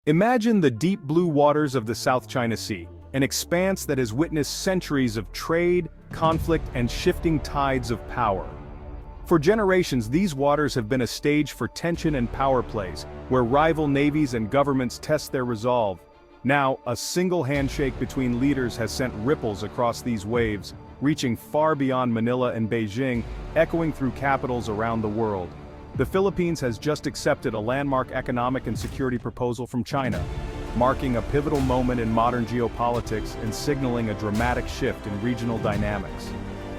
Imagine the deep blue waters of the South China Sea, an expanse that has witnessed centuries of trade, conflict, and shifting tides of power. For generations, these waters have been a stage for tension and power plays, where rival navies and governments test their resolve. Now, a single handshake between leaders has sent ripples across these waves, reaching far beyond Manila and Beijing, echoing through capitals around the world. The Philippines has just accepted a landmark economic and security proposal from China, marking a pivotal moment in modern geopolitics and signaling a dramatic shift in regional dynamics.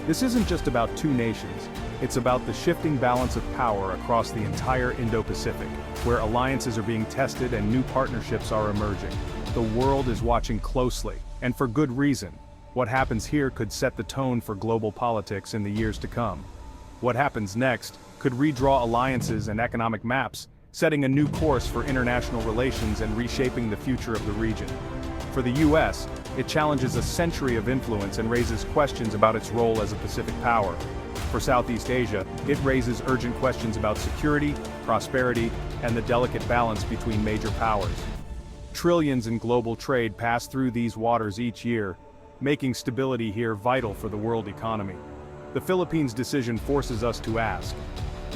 This isn't just about two nations, it's about the shifting balance of power across the entire Indo-Pacific, where alliances are being tested and new partnerships are emerging. The world is watching closely, and for good reason. What happens here could set the tone for global politics in the years to come. What happens next could redraw alliances and economic maps, setting a new course for international relations and reshaping the future of the region. For the US, it challenges a century of influence and raises questions about its role as a Pacific power. For Southeast Asia, it raises urgent questions about security, prosperity, and the delicate balance between major powers. Trillions in global trade pass through these waters each year, making stability here vital for the world economy. The Philippines' decision forces us to ask,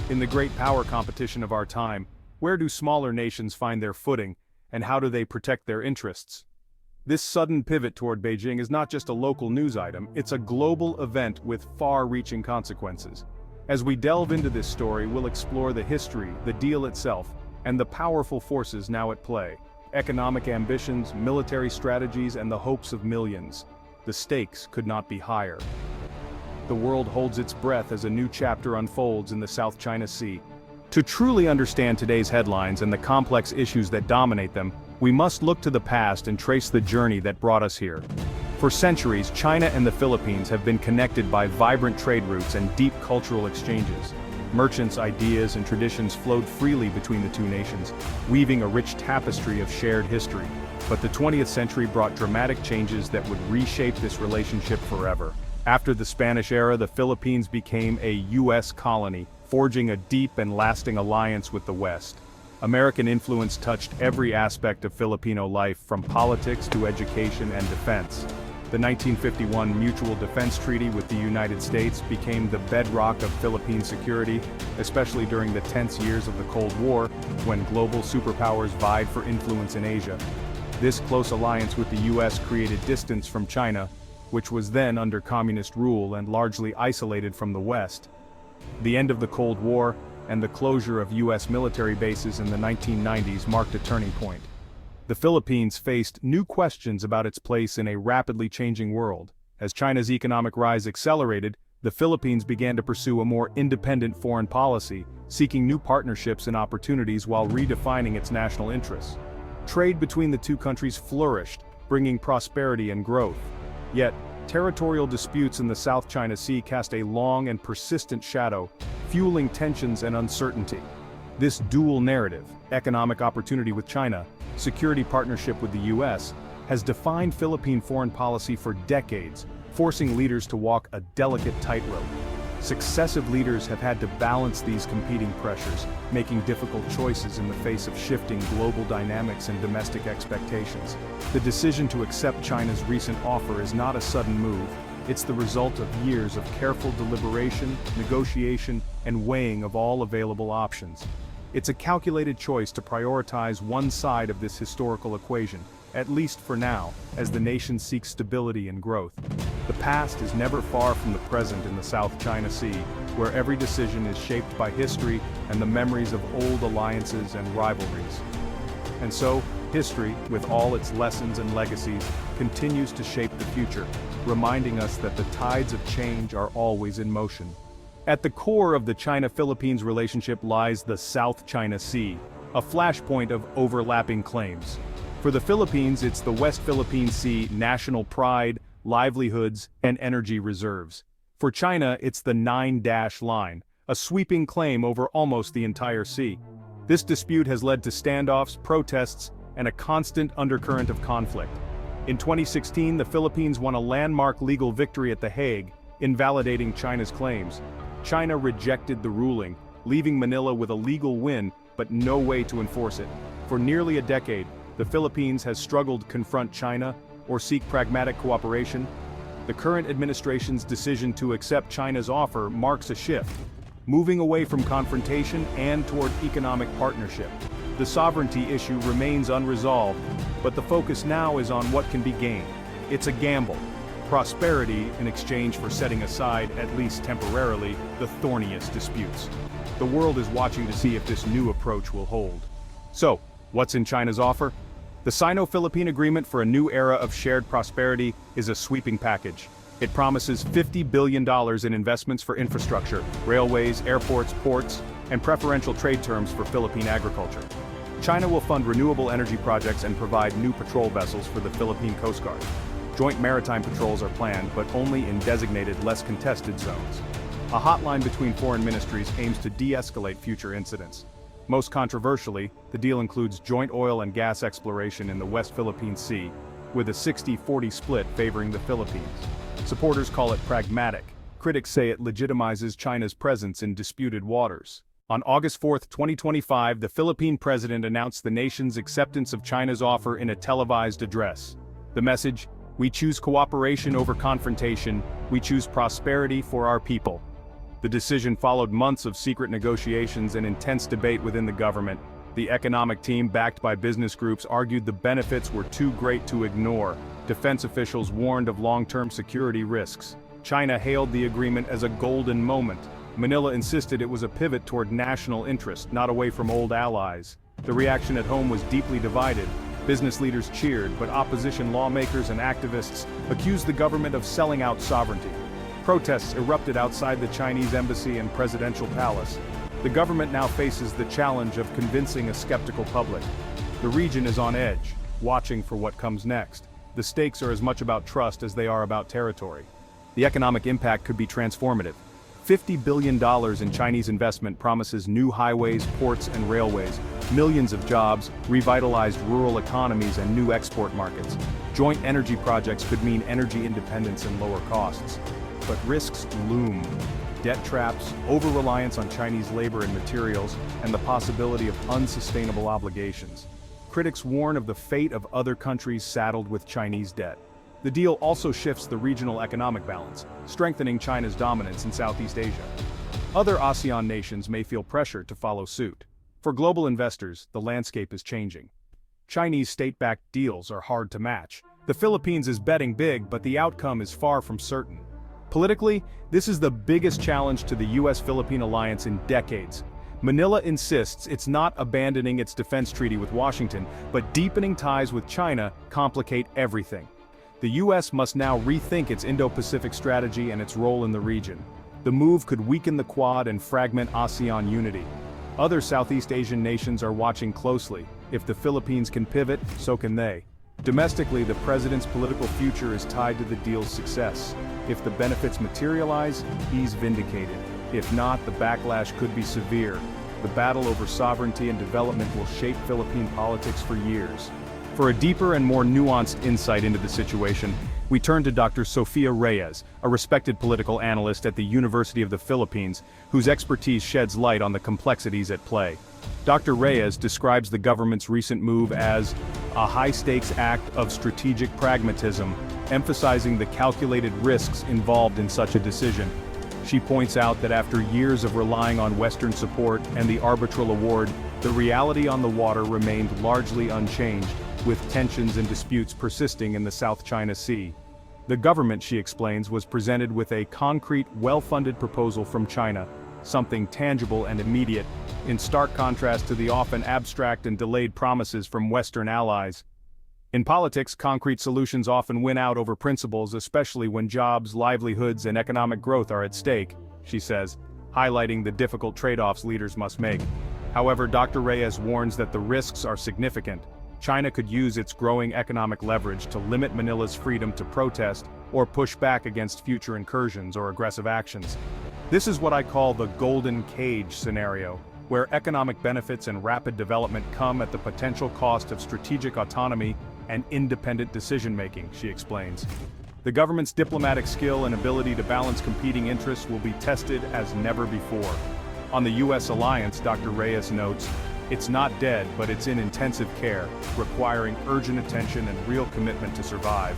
in the great power competition of our time, where do smaller nations find their footing, and how do they protect their interests? This sudden pivot toward Beijing is not just a local news item, it's a global event with far-reaching consequences. As we delve into this story, we'll explore the history, the deal itself, and the powerful forces now at play. Economic ambitions, military strategies, and the hopes of millions. The stakes could not be higher. The world holds its breath as a new chapter unfolds in the South China Sea. To truly understand today's headlines and the complex issues that dominate them, we must look to the past and trace the journey that brought us here. For centuries, China and the Philippines have been connected by vibrant trade routes and deep cultural exchanges. Merchants' ideas and traditions flowed freely between the two nations, weaving a rich tapestry of shared history. But the 20th century brought dramatic changes that would reshape this relationship forever. After the Spanish era, the Philippines became a U.S. colony, forging a deep and lasting alliance with the West. American influence touched every aspect of Filipino life, from politics to education and defense. The 1951 Mutual Defense Treaty with the United States became the bedrock of Philippine security, especially during the tense years of the Cold War, when global superpowers vied for influence in Asia. This close alliance with the U.S. created distance from China, which was then under communist rule and largely isolated from the West. The end of the Cold War and the closure of U.S. military bases in the 1990s marked a turning point. The Philippines faced new questions about its place in a rapidly changing world. As China's economic rise accelerated, the Philippines began to pursue a more independent foreign policy, seeking new partnerships and opportunities while redefining its national interests. Trade between the two countries flourished, bringing prosperity and growth. Yet, territorial disputes in the South China Sea cast a long and persistent shadow, fueling tensions and uncertainty. This dual narrative, economic opportunity with China, security partnership with the U.S., has defined Philippine foreign policy for decades, forcing leaders to walk a delicate tightrope. Successive leaders have had to balance these competing pressures, making difficult choices in the face of shifting global dynamics and domestic expectations. The decision to accept China's recent offer is not a sudden move. It's the result of years of careful deliberation, negotiation, and weighing of all available options. It's a calculated choice to prioritize one side of this historical equation, at least for now, as the nation seeks stability and growth. The past is never far from the present in the South China Sea, where every decision is shaped by history and the memories of old alliances and rivalries. And so, history, with all its lessons and legacies, continues to shape the future, reminding us that the tides of change are always in motion. At the core of the China-Philippines relationship lies the South China Sea, a flashpoint of overlapping claims. For the Philippines, it's the West Philippine Sea, national pride, livelihoods, and energy reserves. For China, it's the Nine-Dash Line, a sweeping claim over almost the entire sea. This dispute has led to standoffs, protests, and a constant undercurrent of conflict. In 2016, the Philippines won a landmark legal victory at The Hague, invalidating China's claims. China rejected the ruling, leaving Manila with a legal win, but no way to enforce it. For nearly a decade, The Philippines has struggled to confront China or seek pragmatic cooperation. The current administration's decision to accept China's offer marks a shift, moving away from confrontation and toward economic partnership. The sovereignty issue remains unresolved, but the focus now is on what can be gained. It's a gamble. Prosperity in exchange for setting aside, at least temporarily, the thorniest disputes. The world is watching to see if this new approach will hold. So, what's in China's offer? The Sino-Philippine Agreement for a New Era of Shared Prosperity is a sweeping package. It promises $50 billion in investments for infrastructure, railways, airports, ports, and preferential trade terms for Philippine agriculture. China will fund renewable energy projects and provide new patrol vessels for the Philippine Coast Guard. Joint maritime patrols are planned, but only in designated, less contested zones. A hotline between foreign ministries aims to de-escalate future incidents. Most controversially, the deal includes joint oil and gas exploration in the West Philippine Sea, with a 60-40 split favoring the Philippines. Supporters call it pragmatic. Critics say it legitimizes China's presence in disputed waters. On August 4, 2025, the Philippine president announced the nation's acceptance of China's offer in a televised address. The message: "We choose cooperation over confrontation, we choose prosperity for our people." The decision followed months of secret negotiations and intense debate within the government. The economic team, backed by business groups, argued the benefits were too great to ignore. Defense officials warned of long-term security risks. China hailed the agreement as a golden moment. Manila insisted it was a pivot toward national interest, not away from old allies. The reaction at home was deeply divided. Business leaders cheered, but opposition lawmakers and activists accused the government of selling out sovereignty. Protests erupted outside the Chinese embassy and presidential palace. The government now faces the challenge of convincing a skeptical public. The region is on edge, watching for what comes next. The stakes are as much about trust as they are about territory. The economic impact could be transformative. $50 billion in Chinese investment promises new highways, ports, and railways, millions of jobs, revitalized rural economies, and new export markets. Joint energy projects could mean energy independence and lower costs. But risks loom. Debt traps, over-reliance on Chinese labor and materials, and the possibility of unsustainable obligations. Critics warn of the fate of other countries saddled with Chinese debt. The deal also shifts the regional economic balance, strengthening China's dominance in Southeast Asia. Other ASEAN nations may feel pressure to follow suit. For global investors, the landscape is changing. Chinese state-backed deals are hard to match. The Philippines is betting big, but the outcome is far from certain. Politically, this is the biggest challenge to the US-Philippine alliance in decades. Manila insists it's not abandoning its defense treaty with Washington, but deepening ties with China complicate everything. The US must now rethink its Indo-Pacific strategy and its role in the region. The move could weaken the Quad and fragment ASEAN unity. Other Southeast Asian nations are watching closely. If the Philippines can pivot, so can they. Domestically, the president's political future is tied to the deal's success. If the benefits materialize, he's vindicated. If not, the backlash could be severe. The battle over sovereignty and development will shape Philippine politics for years. For a deeper and more nuanced insight into the situation, we turn to Dr. Sofia Reyes, a respected political analyst at the University of the Philippines, whose expertise sheds light on the complexities at play. Dr. Reyes describes the government's recent move as a high-stakes act of strategic pragmatism, emphasizing the calculated risks involved in such a decision. She points out that after years of relying on Western support and the arbitral award, the reality on the water remained largely unchanged, with tensions and disputes persisting in the South China Sea. The government, she explains, was presented with a concrete, well-funded proposal from China, something tangible and immediate, in stark contrast to the often abstract and delayed promises from Western allies. In politics, concrete solutions often win out over principles, especially when jobs, livelihoods, and economic growth are at stake, she says, highlighting the difficult trade-offs leaders must make. However, Dr. Reyes warns that the risks are significant. China could use its growing economic leverage to limit Manila's freedom to protest or push back against future incursions or aggressive actions. This is what I call the golden cage scenario, where economic benefits and rapid development come at the potential cost of strategic autonomy and independent decision-making, she explains. The government's diplomatic skill and ability to balance competing interests will be tested as never before. On the U.S. alliance, Dr. Reyes notes, It's not dead, but it's in intensive care, requiring urgent attention and real commitment to survive.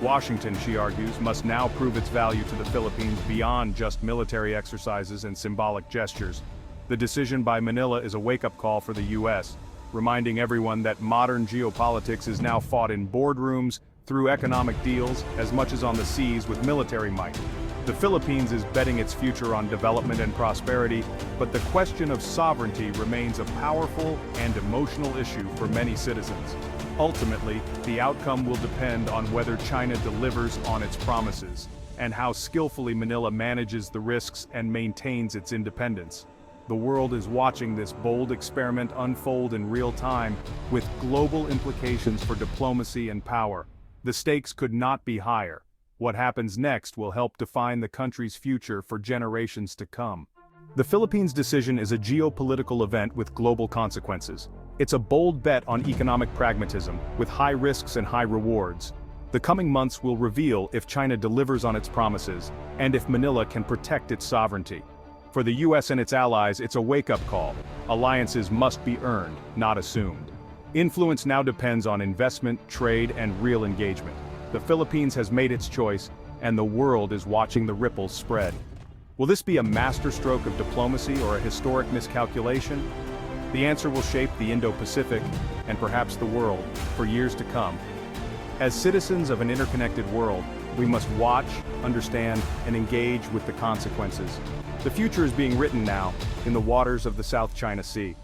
Washington, she argues, must now prove its value to the Philippines beyond just military exercises and symbolic gestures. The decision by Manila is a wake-up call for the U.S., reminding everyone that modern geopolitics is now fought in boardrooms, through economic deals, as much as on the seas with military might. The Philippines is betting its future on development and prosperity, but the question of sovereignty remains a powerful and emotional issue for many citizens. Ultimately, the outcome will depend on whether China delivers on its promises, and how skillfully Manila manages the risks and maintains its independence. The world is watching this bold experiment unfold in real time, with global implications for diplomacy and power. The stakes could not be higher. What happens next will help define the country's future for generations to come. The Philippines' decision is a geopolitical event with global consequences. It's a bold bet on economic pragmatism, with high risks and high rewards. The coming months will reveal if China delivers on its promises, and if Manila can protect its sovereignty. For the US and its allies, it's a wake-up call. Alliances must be earned, not assumed. Influence now depends on investment, trade, and real engagement. The Philippines has made its choice, and the world is watching the ripples spread. Will this be a masterstroke of diplomacy or a historic miscalculation? The answer will shape the Indo-Pacific, and perhaps the world, for years to come. As citizens of an interconnected world, we must watch, understand, and engage with the consequences. The future is being written now, in the waters of the South China Sea.